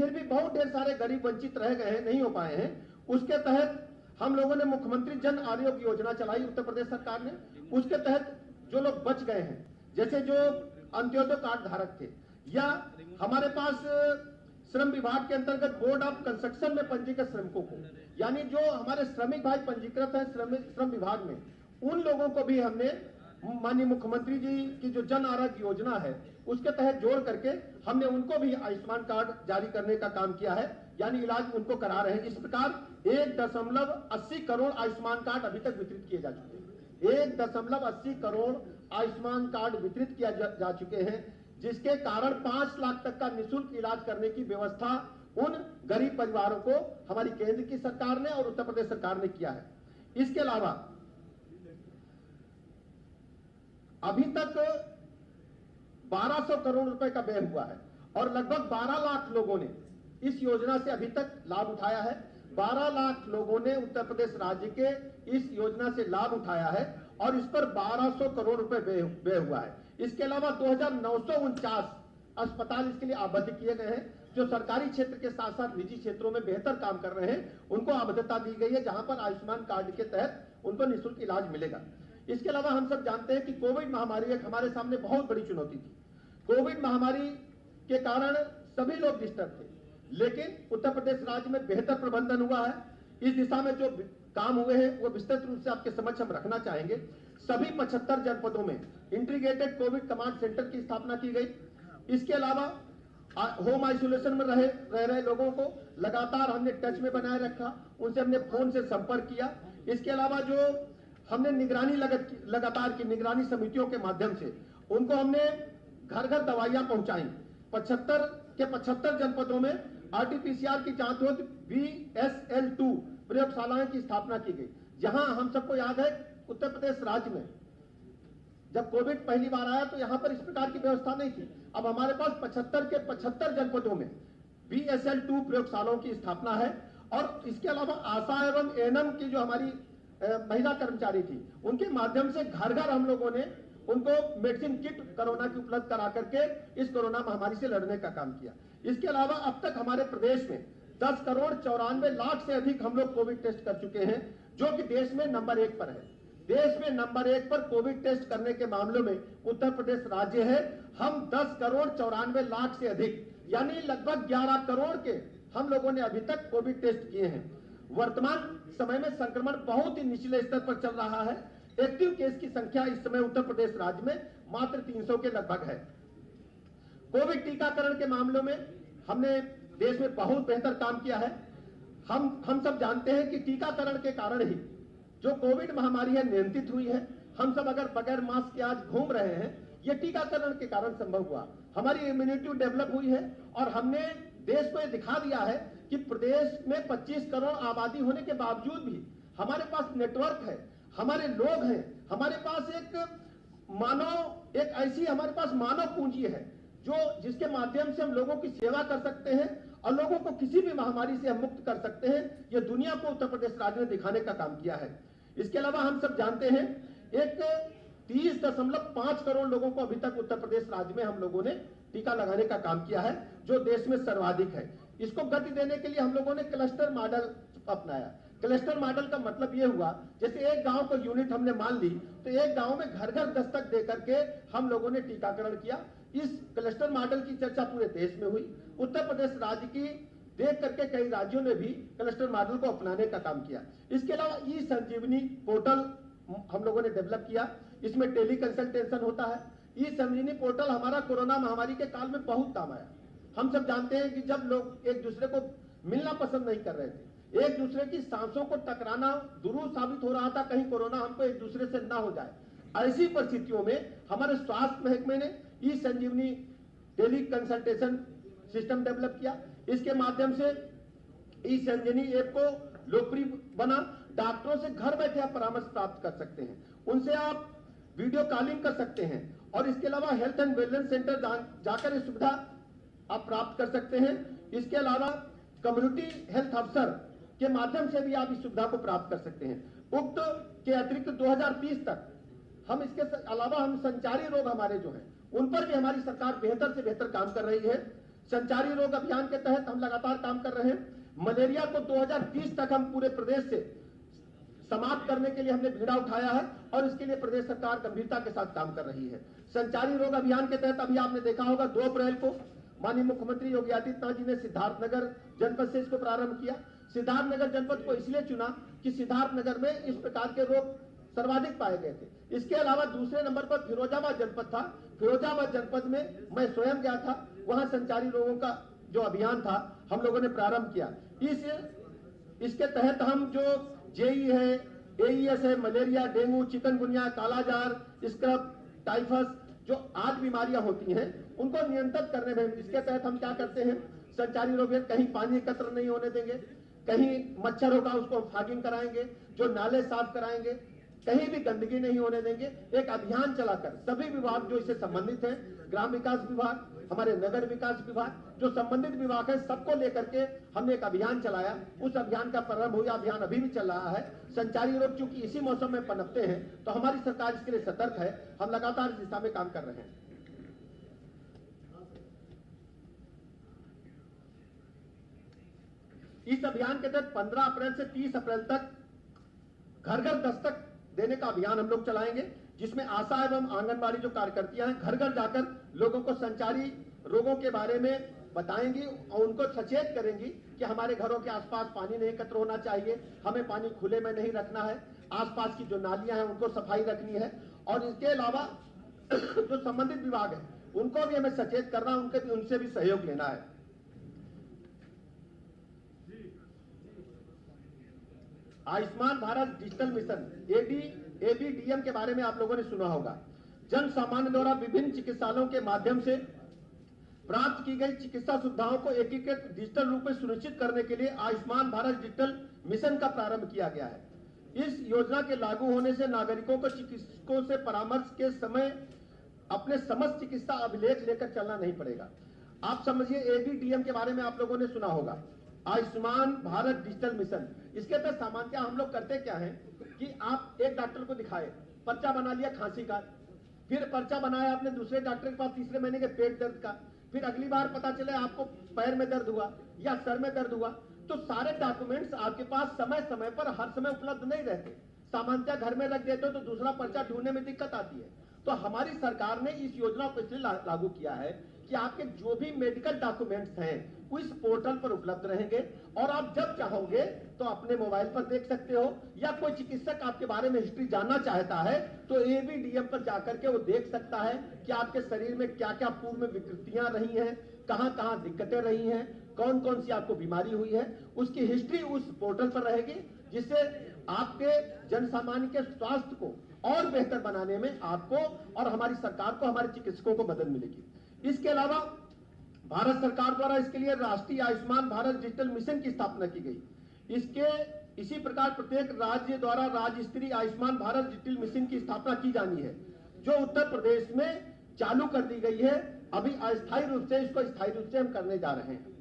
फिर भी बहुत ढेर सारे गरीब वंचित रह गए हैं, नहीं हो पाए हैं। उसके तहत हम लोगों ने मुख्यमंत्री जन आरोग्य योजना चलाई उत्तर प्रदेश सरकार ने। उसके तहत जो लोग बच गए हैं, जैसे जो अंत्योदय कार्ड धारक थे, या हमारे पास श्रम विभाग के अंतर्गत बोर्ड ऑफ कंस्ट्रक्शन में पंजीकृत श्रमिकों को, यानी जो हमारे श्रमिक भाई पंजीकृत है श्रम विभाग में, उन लोगों को भी हमने माननीय मुख्यमंत्री जी की जो जन आरोग्य योजना है उसके तहत जोड़ करके हमने उनको भी आयुष्मान कार्ड जारी करने का काम किया है, यानी इलाज उनको करा रहे हैं। इस प्रकार 1.80 करोड़ आयुष्मान कार्ड अभी तक वितरित किए जा चुके हैं। 1.80 करोड़ आयुष्मान कार्ड वितरित किया जा चुके हैं, जिसके कारण 5 लाख तक का निःशुल्क इलाज करने की व्यवस्था उन गरीब परिवारों को हमारी केंद्र की सरकार ने और उत्तर प्रदेश सरकार ने किया है। इसके अलावा अभी तक 1200 करोड़ रुपए का व्यय हुआ है और लगभग 12 लाख लोगों ने इस योजना से अभी तक लाभ उठाया है। 12 लाख लोगों ने उत्तर प्रदेश राज्य के इस योजना से लाभ उठाया है और इस पर 1200 करोड़ रुपए व्यय हुआ है। इसके अलावा 2949 अस्पताल इसके लिए आबद्ध किए गए हैं। जो सरकारी क्षेत्र के साथ साथ निजी क्षेत्रों में बेहतर काम कर रहे हैं उनको आबद्धता दी गई है, जहां पर आयुष्मान कार्ड के तहत उनको निःशुल्क इलाज मिलेगा। इसके अलावा हम सब जानते हैं कि कोविड महामारी एक हमारे सामने बहुत बड़ी चुनौती थी। कोविड महामारी के कारण सभी लोग डिस्टर्ब थे, लेकिन उत्तर प्रदेश राज्य में बेहतर प्रबंधन हुआ है। इस दिशा में जो काम हुए हैं वो विस्तृत रूप से आपके समक्ष हम रखना चाहेंगे। सभी 75 जनपदों में इंटीग्रेटेड कोविड कमांड सेंटर की स्थापना की गई। इसके अलावा होम आइसोलेशन में रह रहे लोगों को लगातार हमने टच में बनाए रखा, उनसे हमने फोन से संपर्क किया। इसके अलावा जो हमने निगरानी लगातार की निगरानी समितियों के माध्यम से उनको हमने घर घर दवाइयां पहुंचाई। 75 जनपदों में आरटीपीसीआर की जांच होती BSL-2 प्रयोगशालाएं की स्थापना की गई। जहां हम सबको याद है उत्तर प्रदेश राज्य में जब कोविड पहली बार आया तो यहां पर इस प्रकार की व्यवस्था नहीं थी। अब हमारे पास 75 के 75 जनपदों में BSL-2 प्रयोगशालाओं की स्थापना है। और इसके अलावा आशा एवं एएनएम की जो हमारी महिला कर्मचारी थी, उनके माध्यम से घर घर हम लोगों ने उनको मेडिसिन किट कोरोना की उपलब्ध करा करके इस कोरोना महामारी से लड़ने का काम किया। इसके अलावा अब तक हमारे प्रदेश में 10 करोड़ 94 लाख से अधिक हम लोग कोविड टेस्ट कर चुके हैं, जो कि देश में नंबर 1 पर है। देश में नंबर 1 पर कोविड टेस्ट करने के मामलों में उत्तर प्रदेश राज्य है। हम 10 करोड़ 94 लाख से अधिक यानी लगभग 11 करोड़ के हम लोगों ने अभी तक कोविड टेस्ट किए हैं। वर्तमान समय में संक्रमण बहुत ही निचले स्तर पर चल रहा है। एक्टिव केस की संख्या इस समय उत्तर प्रदेश राज्य में मात्र 300 के लगभग है। कोविड टीकाकरण के मामलों में हमने देश में बहुत बेहतर काम किया है। हम सब जानते हैं कि टीकाकरण के कारण ही जो कोविड महामारी है नियंत्रित हुई है। हम सब अगर बगैर मास्क के आज घूम रहे हैं, ये टीकाकरण के कारण संभव हुआ। हमारी इम्यूनिटी डेवलप हुई है और हमने देश को ये दिखा दिया है कि प्रदेश में 25 करोड़ आबादी होने के बावजूद भी हमारे पास नेटवर्क है, हमारे लोग हैं, हमारे पास एक ऐसी हमारे पास मानव पूंजी है जो जिसके माध्यम से हम लोगों की सेवा कर सकते हैं और लोगों को किसी भी महामारी से हम मुक्त कर सकते हैं। यह दुनिया को उत्तर प्रदेश राज्य ने दिखाने का काम किया है। इसके अलावा हम सब जानते हैं एक 30.5 करोड़ लोगों को अभी तक उत्तर प्रदेश राज्य में हम लोगों ने टीका लगाने का काम किया है, जो देश में सर्वाधिक है। इसको गति देने के लिए हम लोगों ने क्लस्टर मॉडल अपनाया। क्लस्टर मॉडल का मतलब यह हुआ, जैसे एक गांव को यूनिट हमने मान ली तो एक गांव में घर घर दस्तक दे करके हम लोगों ने टीकाकरण किया। इस क्लस्टर मॉडल की चर्चा पूरे देश में हुई। उत्तर प्रदेश राज्य की देख करके कई राज्यों ने भी क्लस्टर मॉडल को अपनाने का काम किया। इसके अलावा ई संजीवनी पोर्टल हम लोगों ने डेवलप किया। इसमें टेली कंसल्टेशन होता है। ई संजीवनी पोर्टल हमारा कोरोना महामारी के काल में बहुत काम आया। हम सब जानते हैं कि जब लोग एक दूसरे को मिलना पसंद नहीं कर रहे थे, एक दूसरे की सांसों को टकराना दुरूह साबित हो रहा था, कहीं कोरोना हमको एक दूसरे से ना हो जाए। ऐसी परिस्थितियों में हमारे स्वास्थ्य महकमे ने ई संजीवनी टेली कंसल्टेशन सिस्टम डेवलप किया। इसके माध्यम से ई संजीवनी ऐप को लोकप्रिय बना। डॉक्टरों से घर बैठे आप परामर्श प्राप्त कर सकते हैं, उनसे आप वीडियो कॉलिंग कर सकते हैं और इसके अलावा हेल्थ एंड वेलनेस सेंटर जाकर ये सुविधा आप प्राप्त कर सकते हैं। इसके अलावा कम्युनिटी हेल्थ अफसर के माध्यम से भी आप इस सुविधा को प्राप्त कर सकते हैं। उक्त के अतिरिक्त 2030 तक हम इसके अलावा हम संचारी रोग हमारे जो हैं उन पर भी हमारी सरकार बेहतर से बेहतर काम कर रही है। संचारी रोग अभियान के तहत हम लगातार काम कर रहे हैं। मलेरिया को 2030 तक हम पूरे प्रदेश से समाप्त करने के लिए हमने बीड़ा उठाया है और इसके लिए प्रदेश सरकार गंभीरता के साथ काम कर रही है। संचारी रोग अभियान के तहत अभी आपने देखा होगा 2 अप्रैल को माननीय मुख्यमंत्री योगी आदित्यनाथ जी ने सिद्धार्थनगर जनपद से इसको प्रारंभ किया। सिद्धार्थनगर जनपद को इसलिए चुना कि सिद्धार्थनगर में इस प्रकार के रोग सर्वाधिक पाए गए थे। इसके अलावा दूसरे नंबर पर फिरोजाबाद जनपद था। फिरोजाबाद जनपद में मैं स्वयं गया था, वहां संचारी रोगों का जो अभियान था हम लोगों ने प्रारंभ किया। इसके तहत हम जो जेई है, एईएस है, मलेरिया, डेंगू, चिकनगुनिया, कालाजार, स्क्रब, टाइफस जो आदि बीमारियां होती हैं उनको नियंत्रित करने में इसके तहत हम क्या करते हैं, संचारी रोग कहीं पानी एकत्र नहीं होने देंगे, कहीं मच्छर होगा उसको हम फॉगिंग कराएंगे, जो नाले साफ कराएंगे, कहीं भी गंदगी नहीं होने देंगे। एक अभियान चलाकर सभी विभाग जो इससे संबंधित हैं, ग्राम विकास विभाग, हमारे नगर विकास विभाग, जो संबंधित विभाग है, सबको लेकर के हमने एक अभियान चलाया। उस अभियान का प्रारंभ हुआ, अभियान अभी भी चल रहा है। संचारी रोग चूंकि इसी मौसम में पनपते हैं तो हमारी सरकार इसके लिए सतर्क है, हम लगातार इस दिशा में काम कर रहे हैं। इस अभियान के तहत 15 अप्रैल से 30 अप्रैल तक घर घर दस्तक देने का अभियान हम लोग चलाएंगे, जिसमें आशा एवं आंगनबाड़ी जो कार्यकर्तियां हैं घर घर जाकर लोगों को संचारी रोगों के बारे में बताएंगी और उनको सचेत करेंगी कि हमारे घरों के आसपास पानी नहीं एकत्र होना चाहिए, हमें पानी खुले में नहीं रखना है, आसपास की जो नालियां हैं उनको सफाई रखनी है। और इसके अलावा जो संबंधित विभाग है उनको भी हमें सचेत करना, उनसे भी सहयोग लेना है। Ayushman Bharat digital mission ABDM के बारे में आप लोगों ने सुना होगा। जन सामान्य द्वारा विभिन्न चिकित्सालयों के माध्यम से प्राप्त की गई चिकित्सा सुविधाओं को एकीकृत डिजिटल रूप में सुनिश्चित करने के लिए आयुष्मान भारत डिजिटल मिशन का प्रारंभ किया गया है। इस योजना के लागू होने से नागरिकों को चिकित्सकों से परामर्श के समय अपने समस्त चिकित्सा अभिलेख लेकर चलना नहीं पड़ेगा। आप समझिए, एबीडीएम के बारे में आप लोगों ने सुना होगा, आयुष्मान भारत डिजिटल मिशन। इसके तहत सामान्यतः हम लोग करते क्या है कि आप एक डॉक्टर को दिखाए, पर्चा बना लिया खांसी का, फिर पर्चा बनाया आपने दूसरे डॉक्टर के पास तीसरे महीने के पेट दर्द का, फिर अगली बार पता चले आपको पैर में दर्द हुआ या सर में दर्द हुआ, तो सारे डॉक्यूमेंट्स आपके पास समय समय पर हर समय उपलब्ध नहीं रहते। सामान्यतः घर में रख देते हो तो दूसरा पर्चा ढूंढने में दिक्कत आती है। तो हमारी सरकार ने इस योजना को इसलिए लागू किया है कि आपके जो भी मेडिकल डॉक्यूमेंट्स हैं इस पोर्टल पर उपलब्ध रहेंगे और आप जब चाहोगे तो अपने मोबाइल पर देख सकते हो, या कोई चिकित्सक आपके बारे में हिस्ट्री जानना चाहता है तो एबीडीएम पर जाकर के वो देख सकता है कि आपके शरीर में क्या क्या पूर्व में विकृतियां रही हैं, कहां कहां दिक्कतें रही हैं, कौन कौन सी आपको बीमारी हुई है, उसकी हिस्ट्री उस पोर्टल पर रहेगी, जिससे आपके जन सामान्य के स्वास्थ्य को और बेहतर बनाने में आपको और हमारी सरकार को, हमारे चिकित्सकों को मदद मिलेगी। इसके अलावा भारत सरकार द्वारा इसके लिए राष्ट्रीय आयुष्मान भारत डिजिटल मिशन की स्थापना की गई। इसी प्रकार प्रत्येक राज्य द्वारा राज्य स्तरीय आयुष्मान भारत डिजिटल मिशन की स्थापना की जानी है, जो उत्तर प्रदेश में चालू कर दी गई है। अभी अस्थायी रूप से इसको स्थायी रूप से हम करने जा रहे हैं।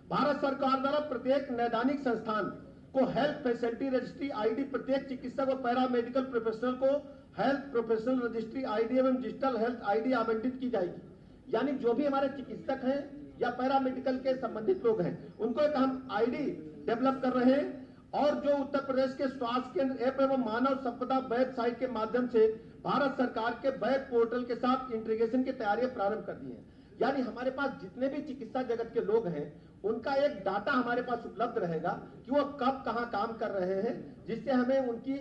भारत सरकार द्वारा प्रत्येक नैदानिक संस्थान को हेल्थ फैसिलिटी रजिस्ट्री आईडी, प्रत्येक चिकित्सक और पैरामेडिकल प्रोफेशनल को हेल्थ प्रोफेशनल रजिस्ट्री आईडी एवं डिजिटल हेल्थ आईडी आवंटित की जाएगी। यानी जो भी हमारे चिकित्सक हैं या पैरामेडिकल के संबंधित लोग हैं उनको एक हम आईडी डेवलप कर रहे हैं, और जो उत्तर प्रदेश के स्वास्थ्य केंद्र ऐप एवं मानव संपदा वेबसाइट के माध्यम से भारत सरकार के वेब पोर्टल के साथ इंटीग्रेशन की तैयारियां प्रारंभ कर दी है। यानी हमारे पास जितने भी चिकित्सा जगत के लोग हैं उनका एक डाटा हमारे पास उपलब्ध रहेगा कि वो कब कहां काम कर रहे हैं, जिससे हमें उनकी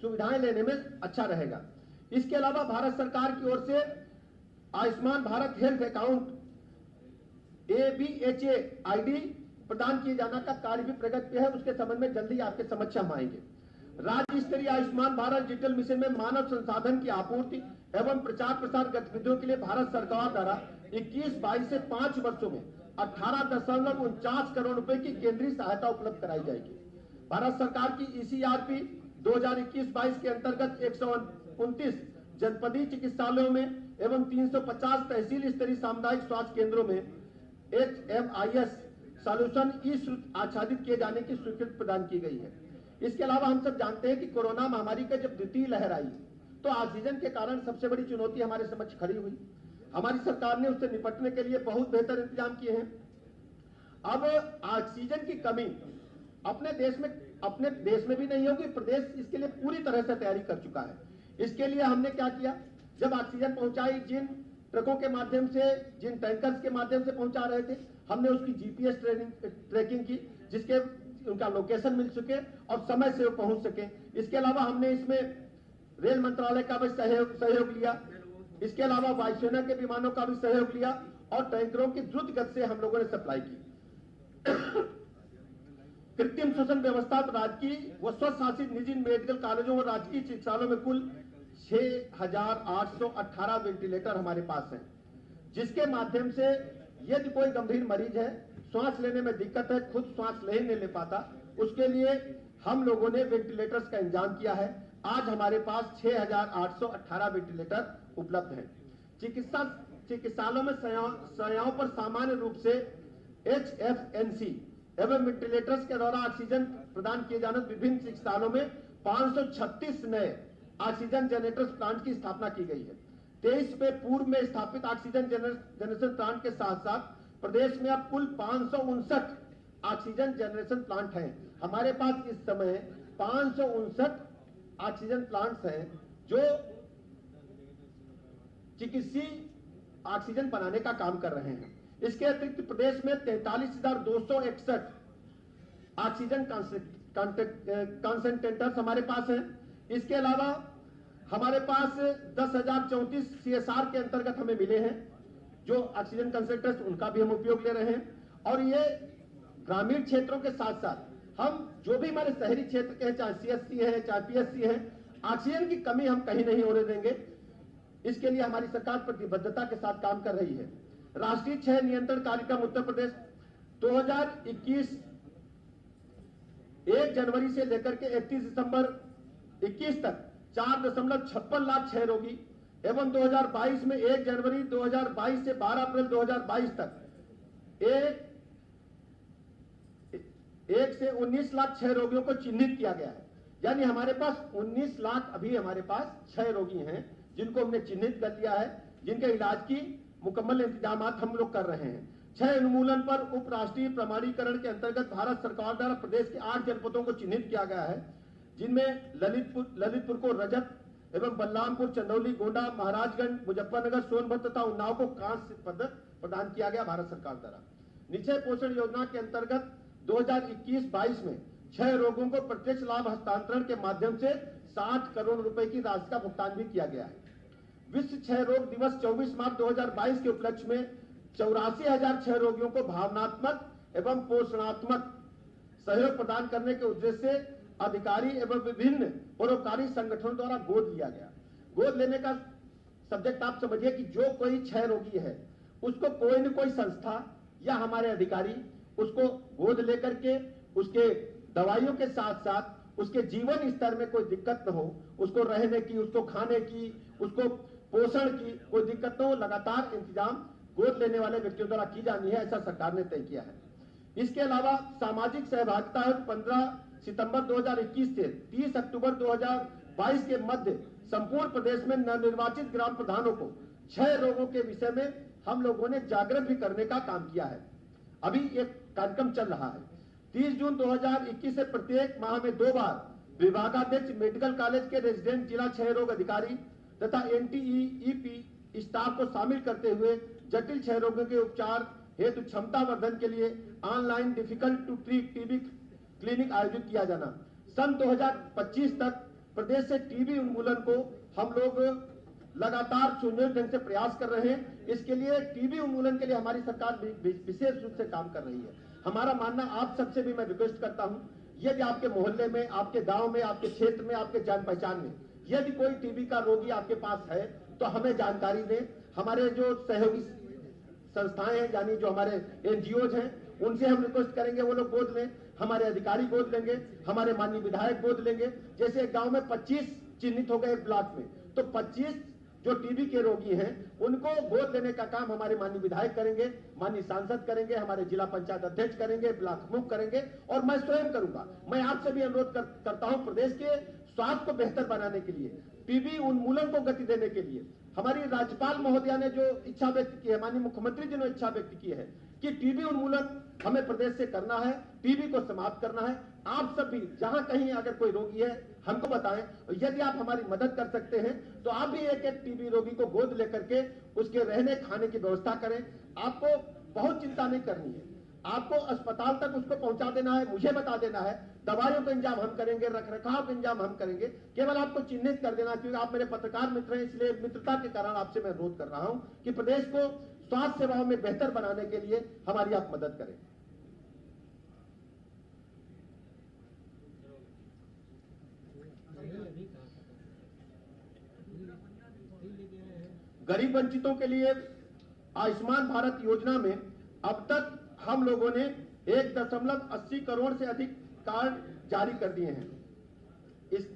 सुविधाएं लेने में अच्छा रहेगा। इसके अलावा भारत सरकार की ओर से Ayushman Bharat health account ABHA ID प्रदान किए जाना का कार्य भी प्रगति पे है, उसके संबंध में जल्दी आपके समक्ष हम आएंगे। राज्य स्तरीय आयुष्मान भारत डिजिटल मिशन में मानव संसाधन की आपूर्ति एवं प्रचार प्रसार गतिविधियों के लिए भारत सरकार द्वारा 21-22 से 5 वर्षों में 18.49 करोड़ रुपए की केंद्रीय सहायता उपलब्ध कराई जाएगी। भारत सरकार की ECRP 2021-22 के अंतर्गत 129 जनपदीय चिकित्सालयों में एवं 350 तहसील स्तरीय सामुदायिक स्वास्थ्य केंद्रों में HMIS सॉल्यूशन आच्छादित किए जाने की स्वीकृति प्रदान की गई है। इसके अलावा हम सब जानते हैं कि कोरोना महामारी का जब द्वितीय लहर आई तो ऑक्सीजन के कारण सबसे बड़ी चुनौती हमारे समक्ष खड़ी हुई। हमारी सरकार ने उससे निपटने के लिए बहुत बेहतर इंतजाम किए हैं। अब ऑक्सीजन की कमी अपने देश में भी नहीं होगी। प्रदेश इसके लिए पूरी तरह से तैयारी कर चुका है। इसके लिए हमने क्या किया, जब ऑक्सीजन पहुंचाई, जिन ट्रकों के माध्यम से, जिन टैंकर्स के माध्यम से पहुंचा रहे थे, हमने उसकी जीपीएस ट्रैकिंग की, जिसके उनका लोकेशन मिल सके और समय से वो पहुंच सके। इसके अलावा हमने इसमें रेल मंत्रालय का भी सहयोग लिया। इसके अलावा वायुसेना के विमानों का भी सहयोग लिया और टैंकरों की द्रुत गति से हम लोगों ने सप्लाई की। कृत्रिम श्वसन व्यवस्था राजकीय व स्वशासित निजी मेडिकल कॉलेजों और राजकीय चिकित्सालयों में कुल 6,818 वेंटिलेटर हमारे पास हैं, जिसके माध्यम से यदि कोई गंभीर मरीज है, सांस लेने में दिक्कत है, खुद सांस नहीं ले पाता, उसके लिए हम लोगों ने वेंटिलेटर्स का इंतजाम किया है। आज हमारे पास 6,818 वेंटिलेटर उपलब्ध हैं। चिकित्सालयों में शय्याओं पर सामान्य रूप से HFNC एवं वेंटिलेटर्स के द्वारा ऑक्सीजन प्रदान किए जाने विभिन्न चिकित्सालयों में 536 नए ऑक्सीजन जनरेटर्स प्लांट की स्थापना की गई है। 23 में पूर्व में स्थापित ऑक्सीजन जनरेशन प्लांट के साथ साथ प्रदेश में अब कुल 559 ऑक्सीजन जनरेशन प्लांट हैं। हमारे पास इस समय 559 ऑक्सीजन प्लांट्स हैं जो चिकित्सीय ऑक्सीजन बनाने का काम कर रहे हैं। इसके अतिरिक्त प्रदेश में 43,261 ऑक्सीजन कंसंट्रेटर्स हमारे पास हैं। इसके अलावा हमारे पास 10,034 CSR के अंतर्गत हमें मिले हैं, जो ऑक्सीजन कंसंट्रेटर्स, उनका भी हम उपयोग ले रहे हैं। और ये ग्रामीण क्षेत्रों के साथ साथ हम जो भी हमारे शहरी क्षेत्र के हैं, चाहे CSC है, चाहे PSC है, ऑक्सीजन की कमी हम कहीं नहीं होने देंगे। इसके लिए हमारी सरकार प्रतिबद्धता के साथ काम कर रही है। राष्ट्रीय क्षय नियंत्रण कार्यक्रम उत्तर प्रदेश 2021 1 जनवरी से लेकर के 31 दिसंबर 21 तक 4.56 लाख क्षय रोगी एवं 2022 में 1 जनवरी 2022 से 12 अप्रैल 2022 तक 1 से 19 लाख क्षय रोगियों को चिन्हित किया गया है। यानी हमारे पास 19 लाख अभी हमारे पास क्षय रोगी हैं, जिनको हमने चिन्हित कर लिया है, जिनके इलाज की मुकम्मल इंतजाम हम लोग कर रहे हैं। क्षय उन्मूलन पर उपराष्ट्रीय प्रमाणीकरण के अंतर्गत भारत सरकार द्वारा प्रदेश के 8 जनपदों को चिन्हित किया गया है, जिनमें ललितपुर को रजत एवं बलरामपुर, चंदौली, गोंडा, महाराजगंज, मुजफ्फरनगर, सोनभद्र तथा उन्नाव को कांस्य पदक प्रदान किया गया भारत सरकार द्वारा। निश्चय पोषण योजना के अंतर्गत 2021-22 में क्षय रोगों को प्रत्यक्ष लाभ हस्तांतरण के माध्यम से 60 करोड़ रुपए की राशि का भुगतान भी किया गया है। विश्व क्षय रोग दिवस 24 मार्च 2022 के उपलक्ष्य में 84,000 क्षय रोगियों को भावनात्मक एवं पोषणात्मक सहयोग प्रदान करने के उद्देश्य से अधिकारी एवं विभिन्न परोपकारी संगठनों द्वारा गोद लिया गया। गोद लेने का सब्जेक्ट आप समझिए कि जो कोई क्षय रोगी है, उसको कोई न कोई संस्था या हमारे अधिकारी उसको गोद लेकर के उसके दवाइयों के साथ साथ उसके जीवन स्तर में कोई दिक्कत न हो, उसको रहने की, उसको खाने की, उसको पोषण की कोई दिक्कत न हो, लगातार इंतजाम गोद लेने वाले व्यक्तियों द्वारा की जानी है, ऐसा सरकार ने तय किया है। इसके अलावा सामाजिक सहभागिता हेतु 15 सितंबर 2021 से 30 अक्टूबर 2022 के मध्य संपूर्ण प्रदेश में नवनिर्वाचित ग्राम प्रधानों को क्षय रोगों के विषय में हम लोगों ने जागरण भी करने का काम किया है। अभी एक कार्यक्रम चल रहा है। 30 जून 2021 से प्रत्येक माह में 2 बार विभागाध्यक्ष मेडिकल कॉलेज के रेजिडेंट जिला क्षय रोग अधिकारी तथा NTEP स्टाफ को शामिल करते हुए जटिल क्षय रोगों के उपचार हेतु क्षमता वर्धन के लिए online difficult to treat TB clinic आयोजित किया जाना। सन 2025 तक प्रदेश से टीबी उन्मूलन को हम लोग लगातार सुनियोजित ढंग से प्रयास कर रहे हैं। इसके लिए टीबी उन्मूलन के लिए हमारी सरकार विशेष रूप से काम कर रही है। हमारा मानना, आप सबसे भी मैं रिक्वेस्ट करता हूं, यदि आपके मोहल्ले में, आपके गांव में, आपके क्षेत्र में, आपके जान पहचान में यदि कोई टीबी का रोगी आपके पास है तो हमें जानकारी दें। हमारे जो सहयोगी संस्थाएं हैं, यानी जो हमारे NGOs हैं, उनसे हम रिक्वेस्ट करेंगे वो लोग गोद लें, हमारे अधिकारी गोद लेंगे, हमारे माननीय विधायक गोद लेंगे। जैसे गांव में 25 चिन्हित हो गए ब्लॉक में, तो 25 जो टीबी के रोगी हैं उनको गोद लेने का काम हमारे माननीय विधायक करेंगे, माननीय सांसद करेंगे, हमारे जिला पंचायत अध्यक्ष करेंगे, ब्लॉक प्रमुख करेंगे और मैं स्वयं करूंगा। मैं आपसे भी अनुरोध करता हूं, प्रदेश के स्वास्थ्य को बेहतर बनाने के लिए, टीबी उन्मूलन को गति देने के लिए हमारी राज्यपाल महोदया ने जो इच्छा व्यक्त की है, माननीय मुख्यमंत्री जी ने इच्छा व्यक्त की है कि टीबी उन्मूलन हमें प्रदेश से करना है, टीबी को समाप्त करना है। आप सब भी जहां कहीं अगर कोई रोगी है हमको बताएं, यदि आप हमारी मदद कर सकते हैं तो आप भी एक एक टीबी रोगी को गोद लेकर के उसके रहने खाने की व्यवस्था करें। आपको बहुत चिंता नहीं करनी है, आपको अस्पताल तक उसको पहुंचा देना है, मुझे बता देना है, दवाइयों का इंतजाम हम करेंगे, रखरखाव का इंतजाम हम करेंगे। केवल आपको चिन्हित कर देना, क्योंकि आप मेरे पत्रकार मित्र हैं, इसलिए मित्रता के कारण आपसे मैं अनुरोध कर रहा हूं कि प्रदेश को स्वास्थ्य सेवाओं में बेहतर बनाने के लिए हमारी आप मदद करें। गरीब वंचितों के लिए आयुष्मान भारत योजना में अब तक हम लोगों ने 1.80 करोड़ से अधिक कार्ड जारी कर दिए हैं। इस